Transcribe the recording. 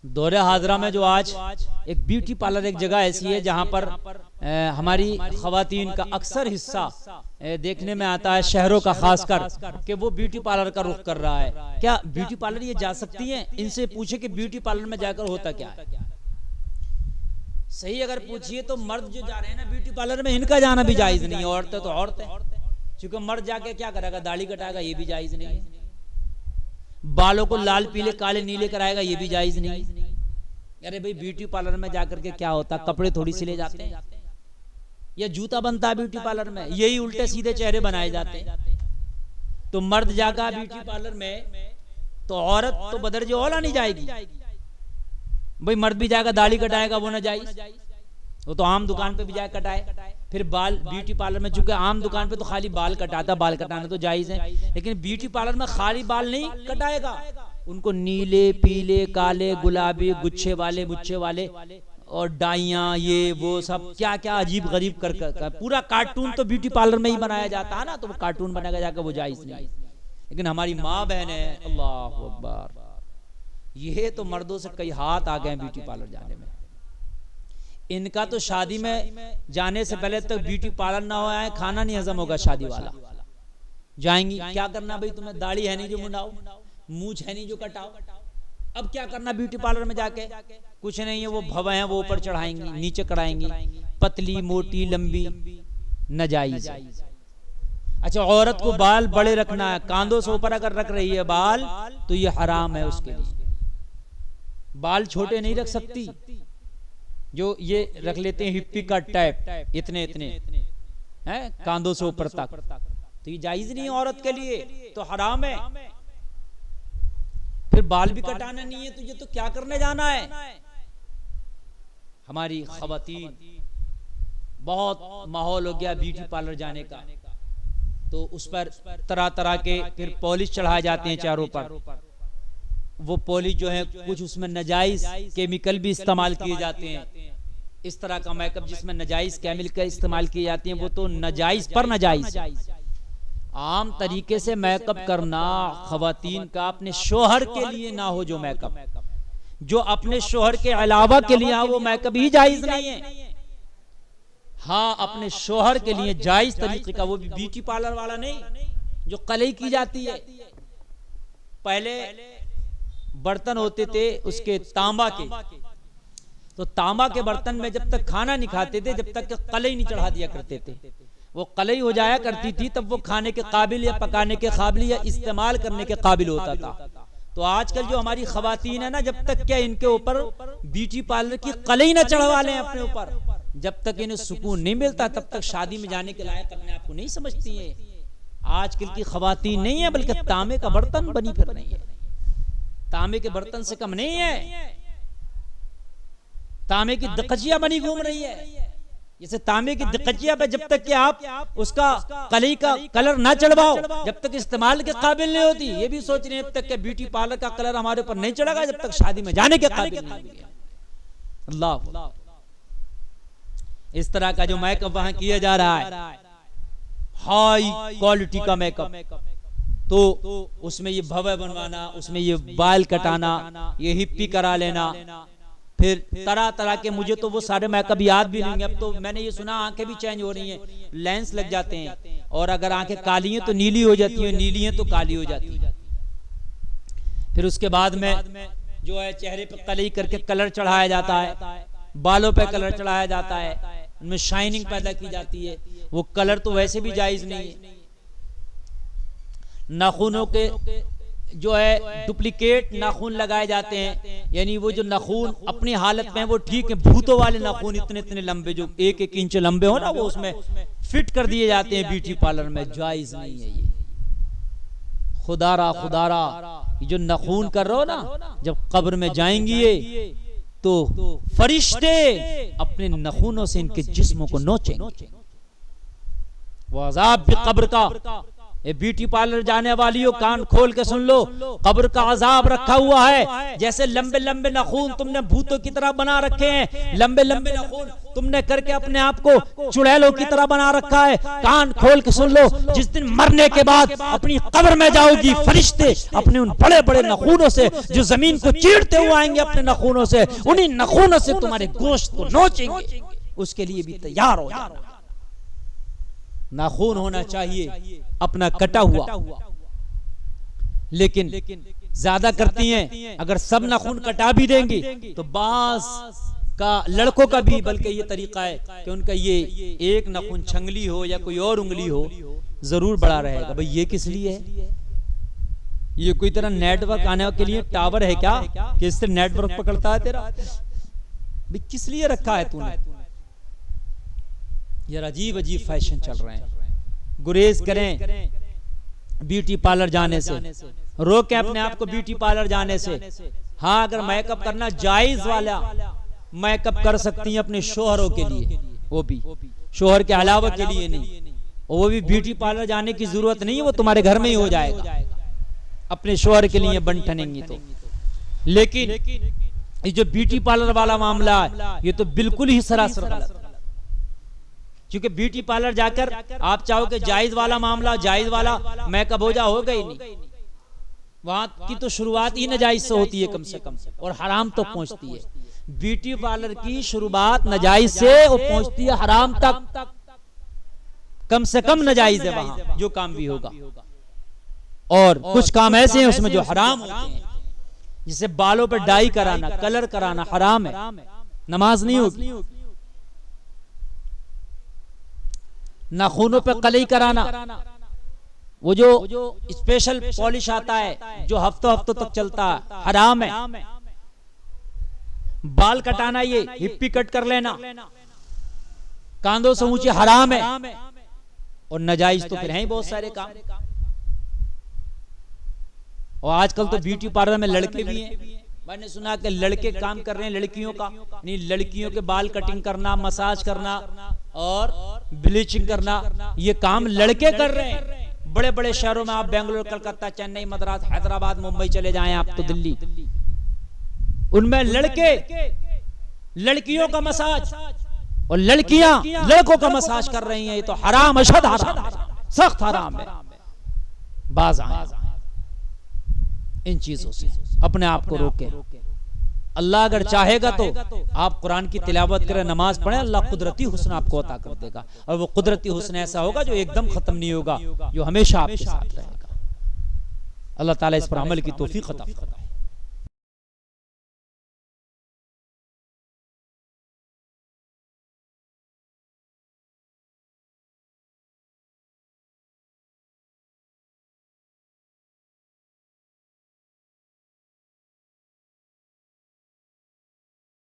दौरे हाजरा में जो आज एक ब्यूटी पार्लर एक जगह ऐसी है जहां पर हमारी खवातीन का अक्सर हिस्सा देखने में आता है, शहरों का खासकर, कि वो ब्यूटी पार्लर का रुख कर रहा है। क्या ब्यूटी पार्लर ये जा सकती हैं? इनसे पूछे कि ब्यूटी पार्लर में जाकर होता क्या है। सही अगर पूछिए तो मर्द जो जा रहे हैं ना ब्यूटी पार्लर में, इनका जाना भी जायज नहीं है। औरतें तो औरतें, क्योंकि मर्द जाके क्या करेगा, दाढ़ी कटाएगा, ये भी जायज नहीं है। बालों को लाल पीले काले नीले कराएगा, ये भी जायज नहीं है। अरे भाई ब्यूटी पार्लर में जाकर के क्या होता, कपड़े थोड़ी सिले जाते हैं या जूता बनता है ब्यूटी पार्लर में, यही उल्टे सीधे चेहरे बनाए जाते हैं। तो मर्द जाकर ब्यूटी पार्लर में तो औरत तो बदरजे औला नहीं जाएगी। भाई मर्द भी जाएगा दाढ़ी कटाएगा, वो ना जायज, वो तो आम दुकान पे भी जाए कटाए। फिर बाल ब्यूटी पार्लर में, चूंकि आम दुकान पे तो खाली बाल कटाता, बाल कटाना तो जायज है, लेकिन ब्यूटी पार्लर में खाली बाल नहीं कटाएगा, उनको नीले पीले काले गुलाबी गुच्छे वाले मुच्छे वाले और डाइयां, ये वो सब क्या क्या अजीब गरीब कर पूरा कार्टून तो ब्यूटी पार्लर में ही बनाया जाता है ना, तो वो कार्टून बनाकर जाकर वो जायज नहीं। लेकिन हमारी माँ बहन है, अल्लाह अकबर, ये तो मर्दों से कई हाथ आ गए ब्यूटी पार्लर जाने में। इनका तो शादी में जाने से पहले तक ब्यूटी पार्लर ना हो आए, खाना नहीं हजम होगा शादी वाला। जाएंगी क्या करना भाई, तुम्हें दाढ़ी है नहीं जो मुंडाओ, मूछ है नहीं जो कटाओ, अब क्या करना ब्यूटी पार्लर में जाके, कुछ नहीं है। वो भव है वो ऊपर चढ़ाएंगी, नीचे कराएंगी, पतली मोटी लंबी, नाजायज। अच्छा, औरत को बाल बड़े रखना है, कांधों से ऊपर अगर रख रही है बाल तो ये हराम है उसके लिए। बाल छोटे नहीं रख सकती, जो ये रख लेते हैं हिप्पी का टाइप, इतने इतने हैं कांधों से ऊपर तक, तो ये जायज नहीं है औरत के लिए, तो हराम है। फिर बाल भी कटाना नहीं है तुझे, तो क्या करने जाना है। हमारी खवातीन बहुत माहौल हो गया ब्यूटी पार्लर जाने का, तो उस पर तरह तरह के फिर पॉलिश चढ़ाए जाते हैं चारों पर। वो पॉलिश जो है कुछ उसमें नाजायज केमिकल भी इस्तेमाल किए जाते हैं। इस तरह का मेकअप जिसमें नाजायज केमिकल इस्तेमाल किए जाते हैं, वो तो नाजायज पर नाजायज। आम तरीके से मेकअप करना खवातीन का अपने शोहर के लिए ना हो, जो मेकअप जो अपने शोहर के अलावा के लिए वो मेकअप ही जायज नहीं है। हाँ, अपने शोहर के लिए जायज तरीके का, वो भी ब्यूटी पार्लर वाला नहीं जो कलई की जाती है। पहले बर्तन होते थे उसके तांबा के, तो तांबा के बर्तन में जब तक खाना नहीं खाते थे, जब तक कलई नहीं चढ़ा दिया करते थे। वो कलई हो जाया करती थी तब वो खाने के काबिल या पकाने के काबिल या इस्तेमाल करने के काबिल होता था। तो आजकल जो हमारी खवातीन है ना, जब तक क्या इनके ऊपर ब्यूटी पार्लर की कलई न चढ़वा लें अपने ऊपर, जब तक इन्हें सुकून नहीं मिलता तब तक शादी में जाने के लायक अपने आप को नहीं समझती है। आजकल की खवातीन नहीं है, बल्कि तांबे का बर्तन बनी फिर नहीं है, तांबे के बर्तन से कम नहीं है, तांबे की दकचिया बनी घूम रही है। जैसे तांबे की दकचिया पे जब तक कि आप उसका कलई का कलर ना चढ़वाओ, जब तक इस्तेमाल के काबिल नहीं होती। ये भी सोच रहे हैं जब तक कि ब्यूटी पार्लर का कलर हमारे ऊपर नहीं चढ़ेगा, जब तक शादी में जाने के काबिल नहीं। अल्लाह, इस तरह का जो मेकअप वहां किया जा रहा है, हाई क्वालिटी का मेकअप, तो उसमें ये भव्य बनवाना, उसमें ये बाल कटाना, ये हिप्पी करा लेना, फिर तरह तरह के, मुझे तो वो सारे मेकअप याद भी नहीं। अब तो मैंने ये सुना आंखें भी चेंज हो रही हैं, लेंस लग जाते हैं, और अगर आंखें काली हैं तो नीली हो जाती है, नीली हैं तो काली हो जाती है। फिर उसके बाद में जो है चेहरे पे कलई करके कलर चढ़ाया जाता है, बालों पे कलर चढ़ाया जाता है, उनमें शाइनिंग पैदा की जाती है। वो कलर तो वैसे भी जायज नहीं है। नाखूनों के जो है डुप्लीकेट नाखून लगाए जाते हैं, यानी वो जो नाखून अपनी हालत में वो ठीक है, भूतों वाले नाखून इतने इतने लंबे जो 1-1 इंच लंबे हो ना, वो उसमें फिट कर दिए जाते हैं ब्यूटी पार्लर में। जायज नहीं है ये। खुदारा खुदारा, ये जो नाखून कर रहे हो ना, जब कब्र में जाएंगी ये तो फरिश्ते अपने नाखूनों से इनके जिस्मों को नोचेंगे। वो अज़ाब भी कब्र का ये ब्यूटी पार्लर जाने वालियों कान खोल के सुन लो, कब्र का अजाब रखा हुआ है। जैसे लंबे लंबे नाखून तुमने भूतों की तरह बना रखे हैं, लंबे लंबे नाखून तुमने करके अपने आप को चुड़ैलों की तरह बना रखा है। कान खोल के सुन लो, जिस दिन मरने के बाद अपनी कब्र में जाओगी, फरिश्ते अपने उन बड़े बड़े नाखूनों से जो जमीन को चीरते हुए आएंगे अपने नाखूनों से, उन्हीं नाखूनों से तुम्हारे गोश्त को नोचेंगे। उसके लिए भी तैयार हो जाना। नाखून होना चाहिए अपना कटा हुआ, लेकिन ज्यादा करती हैं। अगर सब नाखून कटा भी देंगी तो बास का लड़कों का भी बल्कि ये तरीका है कि उनका ये एक नाखून छंगली हो या कोई और उंगली हो जरूर बड़ा रहेगा। भाई ये किस लिए है? ये कोई तरह नेटवर्क आने के लिए टावर है क्या कि इससे नेटवर्क पकड़ता है तेरा? भाई किस लिए रखा है तूने? यार अजीब अजीब फैशन चल रहे हैं। गुरेज करें ब्यूटी पार्लर जाने से, रोकें अपने आप को ब्यूटी पार्लर जाने से। हाँ, अगर मेकअप करना जायज वाला मेकअप कर सकती हैं अपने शोहरों के लिए, वो भी शोहर के अलावा के लिए नहीं। और वो भी ब्यूटी पार्लर जाने की जरूरत नहीं है, वो तुम्हारे घर में ही हो जाएगा। अपने शोहर के लिए बन ठनेंगी तो। लेकिन ये जो ब्यूटी पार्लर वाला मामला है ये तो बिल्कुल ही सरासर गलत। क्योंकि ब्यूटी पार्लर जाकर आप चाहो कि जायज वाला मामला, जायज वाला मेकअप हो जा, होगा ही नहीं। वहां की तो शुरुआत ही नाजायज से होती है कम से कम, और हराम तो पहुंचती है। ब्यूटी पार्लर की शुरुआत नाजायज से और पहुंचती है हराम तक। कम से कम नाजायज है वहां जो काम भी होगा। और कुछ काम ऐसे हैं उसमें जो हराम होते हैं, जिसे बालों पर डाई कराना, कलर कराना हराम है, नमाज नहीं होगी। नाखूनों पे कलई कराना, वो जो स्पेशल पॉलिश आता है जो हफ्तों हफ्तों तक चलता है, हराम है। बाल कटाना, ये हिप्पी कट कर लेना कांधों से ऊंचे, हराम है। और नाजायज तो फिर हैं ही बहुत सारे काम। और आजकल तो ब्यूटी पार्लर में लड़के भी हैं। मैंने सुना कि लड़के काम कर रहे हैं लड़कियों का नहीं, लड़कियों के बाल कटिंग करना, मसाज करना और ब्लीचिंग करना, ये काम लड़के कर रहे हैं। बड़े बड़े शहरों में आप बेंगलुरु, कलकत्ता, चेन्नई, मद्रास, हैदराबाद, मुंबई चले जाएं आप तो दिल्ली, उनमें लड़के लड़कियों का मसाज और लड़कियां लड़कों का मसाज कर रही हैं। ये तो हराम, अशद हराम, सख्त हराम है। बाज आए इन चीजों से, अपने आप को रोके। अल्लाह अगर चाहेगा तो आप कुरान की तिलावत करें, नमाज पढ़ें, अल्लाह कुदरती हुस्न आपको अता कर देगा। और वो कुदरती हुस्न ऐसा होगा जो एकदम खत्म नहीं होगा, जो हमेशा आपके साथ रहेगा। अल्लाह ताला इस पर अमल की तौफीक अता फरमाए।